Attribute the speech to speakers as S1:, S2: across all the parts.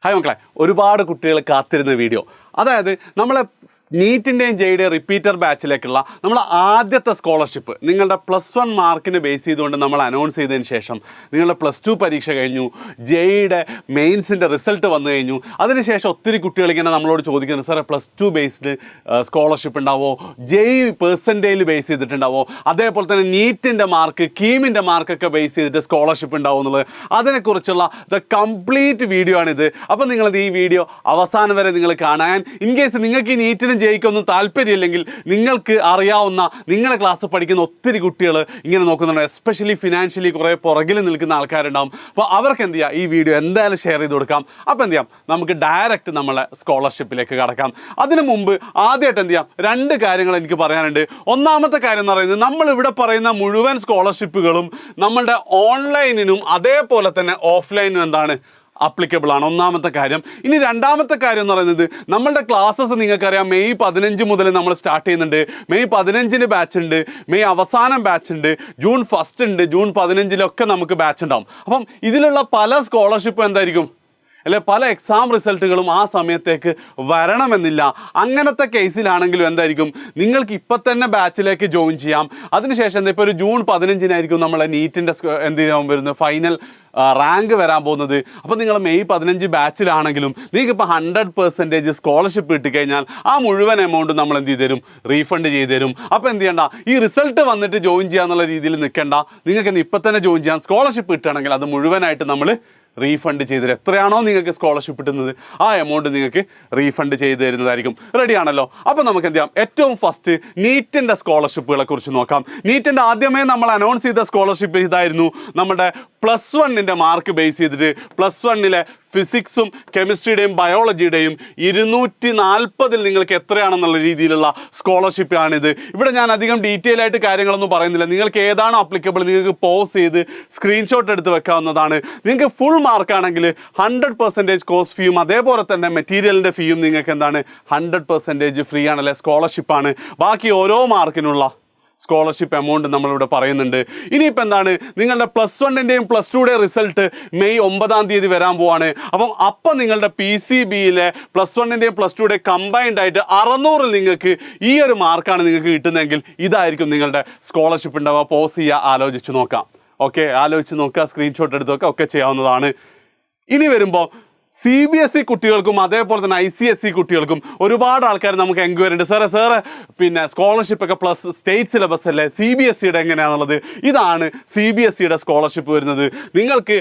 S1: Hi മക്കളെ, ഒരുപാട് കുട്ടികൾ കാത്തിരുന്ന വീഡിയോ. അതായത് നമ്മളെ നീറ്റിൻ്റെയും ജെയുടെയും റിപ്പീറ്റർ ബാച്ചിലേക്കുള്ള നമ്മുടെ ആദ്യത്തെ സ്കോളർഷിപ്പ് നിങ്ങളുടെ +1 മാർക്കിന് ബേസ് ചെയ്തുകൊണ്ട് നമ്മൾ അനൗൺസ് ചെയ്തതിന് ശേഷം നിങ്ങളുടെ +2 പരീക്ഷ കഴിഞ്ഞു, ജെയുടെ മെയിൻസിൻ്റെ റിസൾട്ട് വന്നു കഴിഞ്ഞു. അതിനുശേഷം ഒത്തിരി കുട്ടികൾ ഇങ്ങനെ നമ്മളോട് ചോദിക്കുന്നത്, സാറേ +2 ബേസ്ഡ് സ്കോളർഷിപ്പ് ഉണ്ടാവോ, ജെയ് പെർസെൻറ്റേജ് ബേസ് ചെയ്തിട്ടുണ്ടാവോ, അതേപോലെ തന്നെ നീറ്റിൻ്റെ മാർക്ക്, കീമിൻ്റെ മാർക്കൊക്കെ ബേസ് ചെയ്തിട്ട് സ്കോളർഷിപ്പ് ഉണ്ടാവും എന്നുള്ളത്, അതിനെക്കുറിച്ചുള്ള കംപ്ലീറ്റ് വീഡിയോ ആണിത്. അപ്പോൾ നിങ്ങളത് ഈ വീഡിയോ അവസാനം വരെ നിങ്ങൾ കാണാൻ, ഇൻ കേസ് നിങ്ങൾക്ക് ഈ നീറ്റിനും ജയിക്കൊന്നും താല്പര്യമില്ലെങ്കിൽ നിങ്ങൾക്ക് അറിയാവുന്ന നിങ്ങളുടെ ക്ലാസ് പഠിക്കുന്ന ഒത്തിരി കുട്ടികൾ ഇങ്ങനെ നോക്കുന്നുണ്ട്, എസ്പെഷ്യലി ഫിനാൻഷ്യലി കുറേ പുറകിൽ നിൽക്കുന്ന ആൾക്കാരുണ്ടാവും. അപ്പോൾ അവർക്ക് എന്ത് ചെയ്യുക, ഈ വീഡിയോ എന്തായാലും ഷെയർ ചെയ്ത് കൊടുക്കാം. അപ്പോൾ എന്ത് ചെയ്യാം, നമുക്ക് ഡയറക്റ്റ് നമ്മളെ സ്കോളർഷിപ്പിലേക്ക് കടക്കാം. അതിനു മുമ്പ് ആദ്യമായിട്ട് എന്ത് ചെയ്യാം, 2 കാര്യങ്ങൾ എനിക്ക് പറയാനുണ്ട്. ഒന്നാമത്തെ കാര്യം എന്ന് പറയുന്നത്, നമ്മളിവിടെ പറയുന്ന മുഴുവൻ സ്കോളർഷിപ്പുകളും നമ്മളുടെ ഓൺലൈനിനും അതേപോലെ തന്നെ ഓഫ്ലൈനും എന്താണ് അപ്ലിക്കബിൾ ആണ്. ഒന്നാമത്തെ കാര്യം. ഇനി രണ്ടാമത്തെ കാര്യം എന്ന് പറയുന്നത്, നമ്മളുടെ ക്ലാസ്സസ് നിങ്ങൾക്കറിയാം മെയ് 15 മുതൽ നമ്മൾ സ്റ്റാർട്ട് ചെയ്യുന്നുണ്ട്. മെയ് 15 ബാച്ച് ഉണ്ട്, മെയ് അവസാനം ബാച്ച് ഉണ്ട്, ജൂൺ 1 ഉണ്ട്, ജൂൺ 15 നമുക്ക് ബാച്ച് ഉണ്ടാവും. അപ്പം ഇതിലുള്ള പല സ്കോളർഷിപ്പും എന്തായിരിക്കും, അല്ലെ, പല എക്സാം റിസൾട്ടുകളും ആ സമയത്തേക്ക് വരണമെന്നില്ല. അങ്ങനത്തെ കേസിലാണെങ്കിലും എന്തായിരിക്കും, നിങ്ങൾക്ക് ഇപ്പം തന്നെ ബാച്ചിലേക്ക് ജോയിൻ ചെയ്യാം. അതിനുശേഷം എന്താ, ഇപ്പോൾ ഒരു ജൂൺ 15 നമ്മളെ നീറ്റിൻ്റെ എന്ത് ചെയ്യാൻ വരുന്നത്, ഫൈനൽ റാങ്ക് വരാൻ പോകുന്നത്. അപ്പോൾ നിങ്ങൾ മെയ് 15 ബാച്ചിലാണെങ്കിലും നിങ്ങൾക്ക് ഇപ്പോൾ 100% സ്കോളർഷിപ്പ് കിട്ടിക്കഴിഞ്ഞാൽ ആ മുഴുവൻ എമൗണ്ട് നമ്മൾ എന്ത് ചെയ്ത് തരും, റീഫണ്ട് ചെയ്ത് തരും. അപ്പോൾ എന്ത് ചെയ്യണ്ട, ഈ റിസൾട്ട് വന്നിട്ട് ജോയിൻ ചെയ്യാന്നുള്ള രീതിയിൽ നിൽക്കേണ്ട. നിങ്ങൾക്ക് ഇപ്പം തന്നെ ജോയിൻ ചെയ്യാം. സ്കോളർഷിപ്പ് കിട്ടുകയാണെങ്കിൽ അത് മുഴുവനായിട്ട് നമ്മൾ റീഫണ്ട് ചെയ്ത് തരും. എത്രയാണോ നിങ്ങൾക്ക് സ്കോളർഷിപ്പ് കിട്ടുന്നത് ആ എമൗണ്ട് നിങ്ങൾക്ക് റീഫണ്ട് ചെയ്ത് തരുന്നതായിരിക്കും. റെഡിയാണല്ലോ? അപ്പോൾ നമുക്ക് എന്ത് ചെയ്യാം, ഏറ്റവും ഫസ്റ്റ് നീറ്റിൻ്റെ സ്കോളർഷിപ്പുകളെ കുറിച്ച് നോക്കാം. നീറ്റിൻ്റെ ആദ്യമേ നമ്മൾ അനൗൺസ് ചെയ്ത സ്കോളർഷിപ്പ് ഇതായിരുന്നു. നമ്മുടെ +1 മാർക്ക് ബേസ് ചെയ്തിട്ട് +1 ഫിസിക്സും കെമിസ്ട്രിയുടെയും ബയോളജിയുടെയും 240 നിങ്ങൾക്ക് എത്രയാണെന്നുള്ള രീതിയിലുള്ള സ്കോളർഷിപ്പാണിത്. ഇവിടെ ഞാൻ അധികം ഡീറ്റെയിൽ ആയിട്ട് കാര്യങ്ങളൊന്നും പറയുന്നില്ല. നിങ്ങൾക്ക് ഏതാണോ അപ്ലിക്കബിൾ നിങ്ങൾക്ക് പോസ് ചെയ്ത് സ്ക്രീൻഷോട്ട് എടുത്ത് വെക്കാവുന്നതാണ്. നിങ്ങൾക്ക് ഫുൾ മാർക്കാണെങ്കിൽ 100% കോഴ്സ് ഫീയും അതേപോലെ തന്നെ മെറ്റീരിയലിൻ്റെ ഫീയും നിങ്ങൾക്ക് എന്താണ് 100% ഫ്രീ ആണല്ലേ, സ്കോളർഷിപ്പാണ്. ബാക്കി ഓരോ മാർക്കിനുള്ള സ്കോളർഷിപ്പ് എമൗണ്ട് നമ്മളിവിടെ പറയുന്നുണ്ട്. ഇനിയിപ്പോൾ എന്താണ്, നിങ്ങളുടെ +1 +2 റിസൾട്ട് മെയ് 9 വരാൻ പോവാണ്. അപ്പം നിങ്ങളുടെ PCBയിലെ +1 +2 കമ്പൈൻഡ് ആയിട്ട് 600 നിങ്ങൾക്ക് ഈ ഒരു മാർക്കാണ് നിങ്ങൾക്ക് കിട്ടുന്നതെങ്കിൽ ഇതായിരിക്കും നിങ്ങളുടെ സ്കോളർഷിപ്പ് ഉണ്ടാവുക. പോസ് ചെയ്യുക, ആലോചിച്ച് നോക്കാം. ഓക്കെ, ആലോചിച്ച് നോക്കുക, സ്ക്രീൻഷോട്ട് എടുത്ത് നോക്കുക, ഒക്കെ ചെയ്യാവുന്നതാണ്. ഇനി വരുമ്പോൾ CBSE കുട്ടികൾക്കും അതേപോലെ തന്നെ ICSE കുട്ടികൾക്കും ഒരുപാട് ആൾക്കാർ നമുക്ക് എൻക്വയറി ഉണ്ട്. സാറേ പിന്നെ സ്കോളർഷിപ്പൊക്കെ പ്ലസ് സ്റ്റേറ്റ് സിലബസ് അല്ലേ, CBSEയുടെ എങ്ങനെയാണെന്നുള്ളത്. ഇതാണ് CBSEയുടെ സ്കോളർഷിപ്പ് വരുന്നത്. നിങ്ങൾക്ക്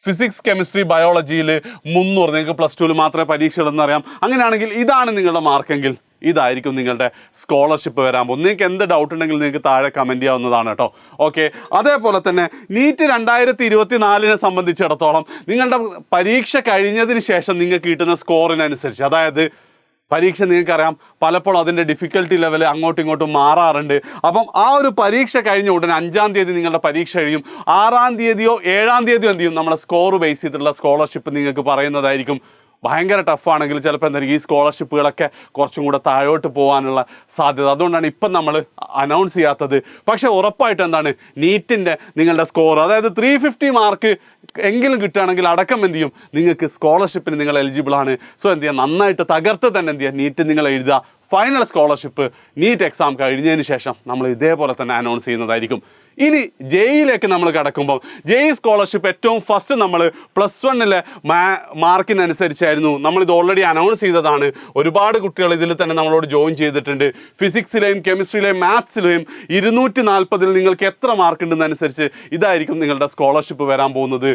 S1: ഫിസിക്സ് കെമിസ്ട്രി ബയോളജിയിൽ 300, നിങ്ങൾക്ക് +2 മാത്രമേ പരീക്ഷ ഉള്ളതെന്ന് അറിയാം. അങ്ങനെയാണെങ്കിൽ ഇതാണ് നിങ്ങളുടെ മാർക്കെങ്കിൽ ഇതായിരിക്കും നിങ്ങളുടെ സ്കോളർഷിപ്പ് വരാൻ പോകും. നിങ്ങൾക്ക് എന്ത് ഡൗട്ട് ഉണ്ടെങ്കിൽ നിങ്ങൾക്ക് താഴെ കമൻറ്റ് ചെയ്യാവുന്നതാണ് കേട്ടോ. ഓക്കെ, അതേപോലെ തന്നെ നീറ്റ് 2024 സംബന്ധിച്ചിടത്തോളം നിങ്ങളുടെ പരീക്ഷ കഴിഞ്ഞതിന് ശേഷം നിങ്ങൾക്ക് കിട്ടുന്ന സ്കോറിനനുസരിച്ച്, അതായത് പരീക്ഷ നിങ്ങൾക്കറിയാം പലപ്പോഴും അതിൻ്റെ ഡിഫിക്കൽട്ടി ലെവൽ അങ്ങോട്ടും ഇങ്ങോട്ടും മാറാറുണ്ട്. അപ്പം ആ ഒരു പരീക്ഷ കഴിഞ്ഞ ഉടനെ 5-ാം തീയതി നിങ്ങളുടെ പരീക്ഷ കഴിയും. 6-ാം തീയതിയോ 7-ാം തീയതിയോ എന്ത് ചെയ്യും, നമ്മളെ സ്കോർ ബേസ് ചെയ്തിട്ടുള്ള സ്കോളർഷിപ്പ് നിങ്ങൾക്ക് പറയുന്നതായിരിക്കും. ഭയങ്കര ടഫാണെങ്കിൽ ചിലപ്പോൾ എന്തായിരിക്കും ഈ സ്കോളർഷിപ്പുകളൊക്കെ കുറച്ചും കൂടെ താഴോട്ട് പോകാനുള്ള സാധ്യത. അതുകൊണ്ടാണ് ഇപ്പം നമ്മൾ അനൗൺസ് ചെയ്യാത്തത്. പക്ഷേ ഉറപ്പായിട്ട് എന്താണ്, നീറ്റിൻ്റെ നിങ്ങളുടെ സ്കോർ, അതായത് 350 മാർക്ക് എങ്കിലും കിട്ടുകയാണെങ്കിൽ അടക്കം എന്ത് ചെയ്യും, നിങ്ങൾക്ക് സ്കോളർഷിപ്പിന് നിങ്ങൾ എലിജിബിൾ ആണ്. സോ എന്ത് ചെയ്യുക, നന്നായിട്ട് തകർത്ത് തന്നെ എന്ത് ചെയ്യുക, നീറ്റ് നിങ്ങൾ എഴുതുക. ഫൈനൽ സ്കോളർഷിപ്പ് നീറ്റ് എക്സാം കഴിഞ്ഞതിന് ശേഷം നമ്മൾ ഇതേപോലെ തന്നെ അനൗൺസ് ചെയ്യുന്നതായിരിക്കും. ഇനി ജെയിലേക്ക് നമ്മൾ കിടക്കുമ്പോൾ ജെയ് സ്കോളർഷിപ്പ് ഏറ്റവും ഫസ്റ്റ് നമ്മൾ +1 മാർക്കിനനുസരിച്ചായിരുന്നു. നമ്മളിത് ഓൾറെഡി അനൗൺസ് ചെയ്തതാണ്. ഒരുപാട് കുട്ടികൾ ഇതിൽ തന്നെ നമ്മളോട് ജോയിൻ ചെയ്തിട്ടുണ്ട്. ഫിസിക്സിലെയും കെമിസ്ട്രിയിലെയും മാത്സിലെയും 240 നിങ്ങൾക്ക് എത്ര മാർക്ക് ഉണ്ടെന്നനുസരിച്ച് ഇതായിരിക്കും നിങ്ങളുടെ സ്കോളർഷിപ്പ് വരാൻ പോകുന്നത്.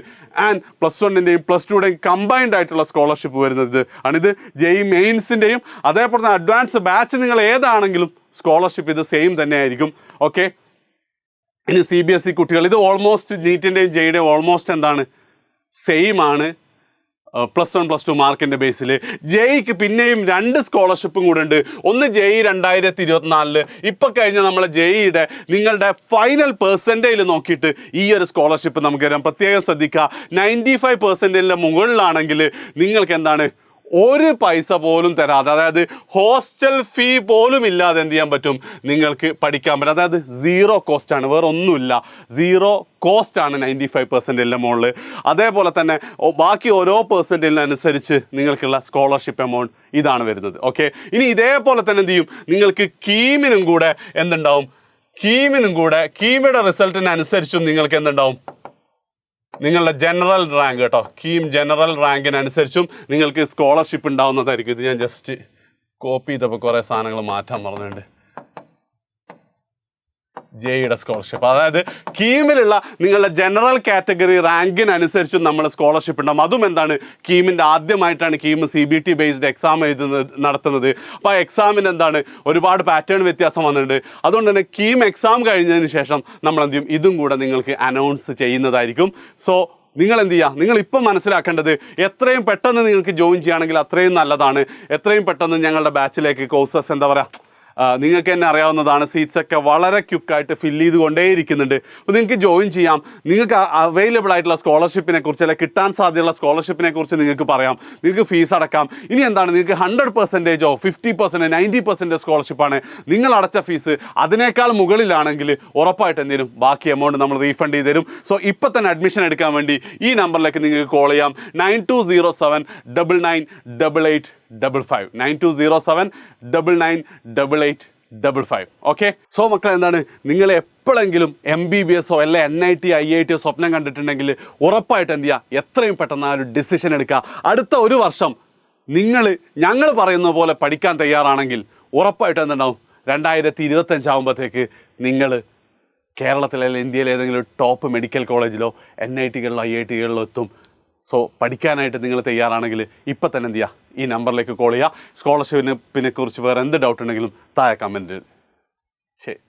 S1: ആൻഡ് +1 +2 കമ്പൈൻഡ് ആയിട്ടുള്ള സ്കോളർഷിപ്പ് വരുന്നത് ആണിത്. ജെയ് മെയിൻസിൻ്റെയും അതേപോലെ തന്നെ അഡ്വാൻസ് ബാച്ച് നിങ്ങൾ ഏതാണെങ്കിലും സ്കോളർഷിപ്പ് ഇത് സെയിം തന്നെ ആയിരിക്കും. ഓക്കെ, ഇനി CBSE കുട്ടികൾ, ഇത് ഓൾമോസ്റ്റ് നീറ്റിൻ്റെയും ജെയുടെയും ഓൾമോസ്റ്റ് എന്താണ് സെയിം ആണ്. +1 +2 മാർക്കിൻ്റെ ബേസിൽ ജെയ്ക്ക് പിന്നെയും 2 സ്കോളർഷിപ്പും കൂടെ ഉണ്ട്. ഒന്ന് ജെയ് 2024, ഇപ്പം കഴിഞ്ഞ നമ്മളെ ജെയുടെ നിങ്ങളുടെ ഫൈനൽ പെർസെൻറ്റേജിൽ നോക്കിയിട്ട് ഈ ഒരു സ്കോളർഷിപ്പ് നമുക്ക് തരാം. പ്രത്യേകം ശ്രദ്ധിക്കുക, 95% മുകളിലാണെങ്കിൽ നിങ്ങൾക്ക് എന്താണ് ഒരു പൈസ പോലും തരാതെ, അതായത് ഹോസ്റ്റൽ ഫീ പോലും ഇല്ലാതെ എന്ത് ചെയ്യാൻ പറ്റും, നിങ്ങൾക്ക് പഠിക്കാൻ പറ്റും. അതായത് 0 കോസ്റ്റ് ആണ്, വേറെ ഒന്നുമില്ല, 0 കോസ്റ്റ് ആണ് 95% മുകളിൽ. അതേപോലെ തന്നെ ബാക്കി ഓരോ പെർസെൻറ്റേജിനനുസരിച്ച് നിങ്ങൾക്കുള്ള സ്കോളർഷിപ്പ് എമൗണ്ട് ഇതാണ് വരുന്നത്. ഓക്കെ, ഇനി ഇതേപോലെ തന്നെ എന്ത് ചെയ്യും, നിങ്ങൾക്ക് കീമിനും കൂടെ എന്തുണ്ടാവും, കീമിയുടെ റിസൾട്ടിനനുസരിച്ചും നിങ്ങൾക്ക് എന്തുണ്ടാവും, നിങ്ങളുടെ ജനറൽ റാങ്ക് കേട്ടോ, കീം ജനറൽ റാങ്കിനനുസരിച്ചും നിങ്ങൾക്ക് സ്കോളർഷിപ്പ് ഉണ്ടാവുന്നതായിരിക്കും. ഇത് ഞാൻ ജസ്റ്റ് കോപ്പി ചെയ്തപ്പോൾ കുറേ സാധനങ്ങൾ മാറ്റാൻ പറഞ്ഞിട്ടുണ്ട്. ജെയുടെ സ്കോളർഷിപ്പ്, അതായത് കീമിലുള്ള നിങ്ങളുടെ ജനറൽ കാറ്റഗറി റാങ്കിനനുസരിച്ചും നമ്മൾ സ്കോളർഷിപ്പ് ഉണ്ടാകും. അതും എന്താണ്, കീമിൻ്റെ ആദ്യമായിട്ടാണ് കീം CBT ബേസ്ഡ് എക്സാം നടത്തുന്നത്. അപ്പോൾ ആ എക്സാമിന് എന്താണ് ഒരുപാട് പാറ്റേൺ വ്യത്യാസം വന്നിട്ടുണ്ട്. അതുകൊണ്ട് തന്നെ കീം എക്സാം കഴിഞ്ഞതിന് ശേഷം നമ്മൾ എന്ത് ചെയ്യും, ഇതും കൂടെ നിങ്ങൾക്ക് അനൗൺസ് ചെയ്യുന്നതായിരിക്കും. സോ നിങ്ങൾ എന്ത് ചെയ്യുക, നിങ്ങളിപ്പം മനസ്സിലാക്കേണ്ടത് എത്രയും പെട്ടെന്ന് നിങ്ങൾക്ക് ജോയിൻ ചെയ്യുകയാണെങ്കിൽ അത്രയും നല്ലതാണ്. എത്രയും പെട്ടെന്ന് ഞങ്ങളുടെ ബാച്ചിലേക്ക് കോഴ്സസ് എന്താ പറയുക, നിങ്ങൾക്ക് തന്നെ അറിയാവുന്നതാണ്, സീറ്റ്സൊക്കെ വളരെ ക്വിക്കായിട്ട് ഫില്ല് ചെയ്തുകൊണ്ടേയിരിക്കുന്നുണ്ട്. അപ്പോൾ നിങ്ങൾക്ക് ജോയിൻ ചെയ്യാം. നിങ്ങൾക്ക് അവൈലബിൾ ആയിട്ടുള്ള സ്കോളർഷിപ്പിനെ കുറിച്ച്, അല്ലെങ്കിൽ കിട്ടാൻ സാധ്യതയുള്ള സ്കോളർഷിപ്പിനെ കുറിച്ച് നിങ്ങൾക്ക് പറയാം. നിങ്ങൾക്ക് ഫീസ് അടക്കാം. ഇനി എന്താണ്, നിങ്ങൾക്ക് 100%, 50%, 90% സ്കോളർഷിപ്പാണ്. നിങ്ങൾ അടച്ച ഫീസ് അതിനേക്കാൾ മുകളിലാണെങ്കിൽ ഉറപ്പായിട്ട് എന്തെങ്കിലും ബാക്കി എമൗണ്ട് നമ്മൾ റീഫണ്ട് ചെയ്ത് തരും. സോ ഇപ്പോൾ തന്നെ അഡ്മിഷൻ എടുക്കാൻ വേണ്ടി ഈ നമ്പറിലേക്ക് നിങ്ങൾക്ക് കോൾ ചെയ്യാം, 9207998855, 9207998855. ഓക്കെ, സോ മക്കളെ എന്താണ്, നിങ്ങൾ എപ്പോഴെങ്കിലും MBBS അല്ലെ NIT IIT സ്വപ്നം കണ്ടിട്ടുണ്ടെങ്കിൽ ഉറപ്പായിട്ട് എന്ത് ചെയ്യുക, എത്രയും പെട്ടെന്ന് ആ ഒരു ഡിസിഷൻ എടുക്കുക. അടുത്ത ഒരു വർഷം ഞങ്ങൾ പറയുന്ന പോലെ പഠിക്കാൻ തയ്യാറാണെങ്കിൽ ഉറപ്പായിട്ട് എന്തുണ്ടാവും, 2025 ആകുമ്പോഴത്തേക്ക് നിങ്ങൾ കേരളത്തിലെ അല്ലെങ്കിൽ ഇന്ത്യയിലെ ഏതെങ്കിലും ടോപ്പ് മെഡിക്കൽ കോളേജിലോ NITകളിലോ IITകളിലോ എത്തും. സോ പഠിക്കാനായിട്ട് നിങ്ങൾ തയ്യാറാണെങ്കിൽ ഇപ്പം തന്നെ എന്ത് ചെയ്യുക, ഈ നമ്പറിലേക്ക് കോൾ ചെയ്യുക. സ്കോളർഷിപ്പിനെ കുറിച്ച് വേറെ എന്ത് ഡൗട്ട് ഉണ്ടെങ്കിലും താഴെ കമൻറ്റ്. ശരി.